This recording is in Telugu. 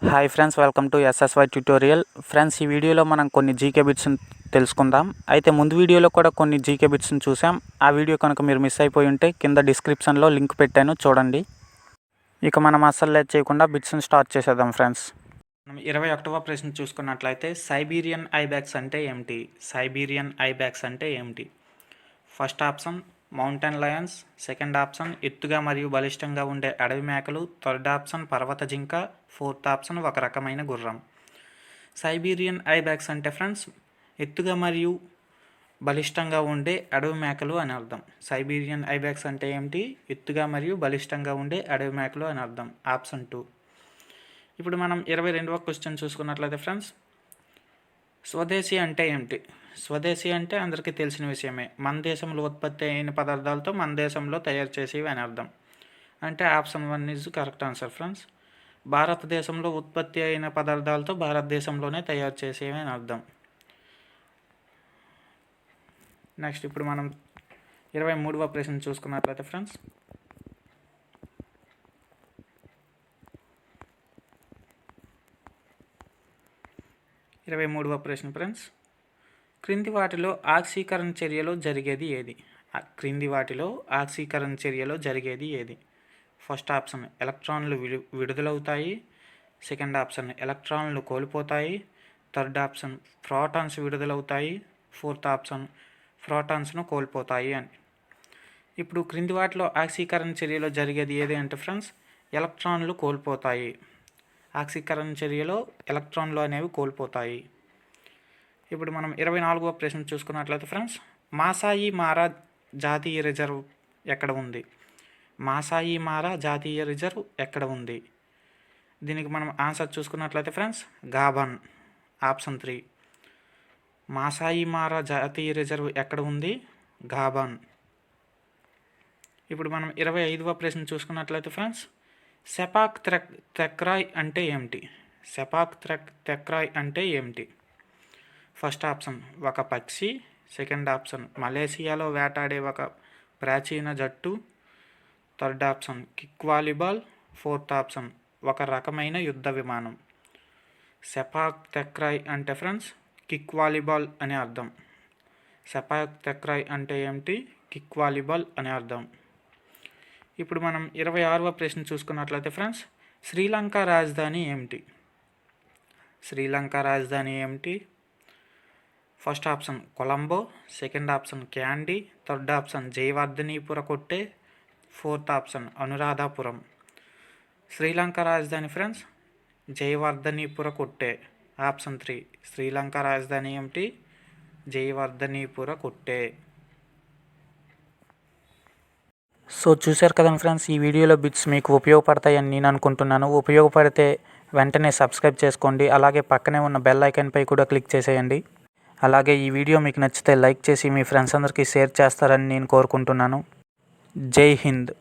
Hi friends, welcome to SSY tutorial. Friends, ఈ వీడియోలో మనం కొన్ని జీకే బిట్స్ని తెలుసుకుందాం. అయితే ముందు వీడియోలో కూడా కొన్ని జీకే బిట్స్ని చూసాం. ఆ వీడియో కనుక మీరు మిస్ అయిపోయి ఉంటే కింద డిస్క్రిప్షన్లో లింక్ పెట్టాను, చూడండి. ఇక మనం అస్సలు లేట్ చేయకుండా బిట్స్ని స్టార్ట్ చేసేద్దాం ఫ్రెండ్స్. మనం 21వ ప్రశ్న చూసుకున్నట్లయితే సైబీరియన్ ఐబ్యాక్స్ అంటే ఏమిటి? సైబీరియన్ ఐబ్యాక్స్ అంటే ఏమిటి? First option mountain Lions, second option ఎత్తుగా మరియు బలిష్టంగా ఉండే అడవి మేకలు, థర్డ్ ఆప్షన్ పర్వత జింక, ఫోర్త్ ఆప్షన్ ఒక రకమైన గుర్రం. సైబీరియన్ ఐబ్యాక్స్ అంటే ఫ్రెండ్స్ ఎత్తుగా మరియు బలిష్టంగా ఉండే అడవి మేకలు అని అర్థం. సైబీరియన్ ఐబ్యాక్స్ అంటే ఏమిటి? ఎత్తుగా మరియు బలిష్టంగా ఉండే అడవి మేకలు అని అర్థం. ఆప్షన్ 2. ఇప్పుడు మనం 22వ క్వశ్చన్ చూసుకున్నట్లయితే ఫ్రెండ్స్, స్వదేశీ అంటే ఏమిటి? స్వదేశీ అంటే అందరికీ తెలిసిన విషయమే. మన దేశంలో ఉత్పత్తి అయిన పదార్థాలతో మన దేశంలో తయారు చేసేవి అని అర్థం. అంటే option 1 is correct answer friends. భారతదేశంలో ఉత్పత్తి అయిన పదార్థాలతో భారతదేశంలోనే తయారు చేసేవి అని అర్థం. నెక్స్ట్ ఇప్పుడు మనం 23వ ప్రశ్న చూసుకున్నట్లయితే ఫ్రెండ్స్, క్రింది వాటిలో ఆక్సీకరణ చర్యలో జరిగేది ఏది? ఆక్సీకరణ చర్యలో జరిగేది ఏది? ఫస్ట్ ఆప్షన్ ఎలక్ట్రాన్లు విడుదలవుతాయి, సెకండ్ ఆప్షన్ ఎలక్ట్రాన్లు కోల్పోతాయి, థర్డ్ ఆప్షన్ ప్రోటాన్స్ విడుదలవుతాయి, ఫోర్త్ ఆప్షన్ ప్రోటాన్స్ను కోల్పోతాయి అని. ఇప్పుడు క్రింది వాటిలో ఆక్సీకరణ చర్యలో జరిగేది ఏది అంటే ఫ్రెండ్స్ ఎలక్ట్రాన్లు కోల్పోతాయి. ఆక్సీకరణ చర్యలో ఎలక్ట్రాన్లు అనేవి కోల్పోతాయి. ఇప్పుడు మనం 24వ ప్రశ్న చూసుకున్నట్లయితే ఫ్రెండ్స్, మాసాయి మారా జాతీయ రిజర్వ్ ఎక్కడ ఉంది? మాసాయి మారా జాతీయ రిజర్వ్ ఎక్కడ ఉంది? దీనికి మనం ఆన్సర్ చూసుకున్నట్లయితే ఫ్రెండ్స్ గాబన్. ఆప్షన్ 3. మాసాయి మారా జాతీయ రిజర్వ్ ఎక్కడ ఉంది? గాబన్. ఇప్పుడు మనం 25వ ప్రశ్న చూసుకున్నట్లయితే ఫ్రెండ్స్, సెపాక్ త్రెక్రాయ్ అంటే ఏమిటి? సెపాక్ త్రెక్రాయ్ అంటే ఏమిటి? ఫస్ట్ ఆప్షన్ ఒక పక్షి, సెకండ్ ఆప్షన్ మలేసియాలో వేటాడే ఒక ప్రాచీన జట్టు, third option kick volleyball, fourth option ఒక రకమైన యుద్ధ విమానం. సెపాక్ త్రెక్రాయ్ అంటే ఫ్రెండ్స్ కిక్ వాలీబాల్ అనే అర్థం. సెపాక్ త్రెక్రాయ్ అంటే ఏమిటి? కిక్ వాలీబాల్ అనే అర్థం. ఇప్పుడు మనం 26వ ప్రశ్న చూసుకున్నట్లయితే ఫ్రెండ్స్, శ్రీలంక రాజధాని ఏమిటి? శ్రీలంక రాజధాని ఏమిటి? First option Colombo, second option candy, third option జయవర్ధనీపుర కొట్టే, ఫోర్త్ ఆప్షన్ అనురాధాపురం. శ్రీలంక రాజధాని ఫ్రెండ్స్ జయవర్ధనీపుర కొట్టే. ఆప్షన్ 3. శ్రీలంక రాజధాని ఏమిటి? జయవర్ధనీపుర కొట్టే. సో చూశారు కదండి ఫ్రెండ్స్, ఈ వీడియోలో బిట్స్ మీకు ఉపయోగపడతాయని నేను అనుకుంటున్నాను. ఉపయోగపడితే వెంటనే సబ్స్క్రైబ్ చేసుకోండి. అలాగే పక్కనే ఉన్న బెల్ ఐకాన్పై కూడా క్లిక్ చేసేయండి. అలాగే ఈ వీడియో మీకు నచ్చితే లైక్ చేసి మీ ఫ్రెండ్స్ అందరికీ షేర్ చేస్తారని నేను కోరుకుంటున్నాను. జై హింద్.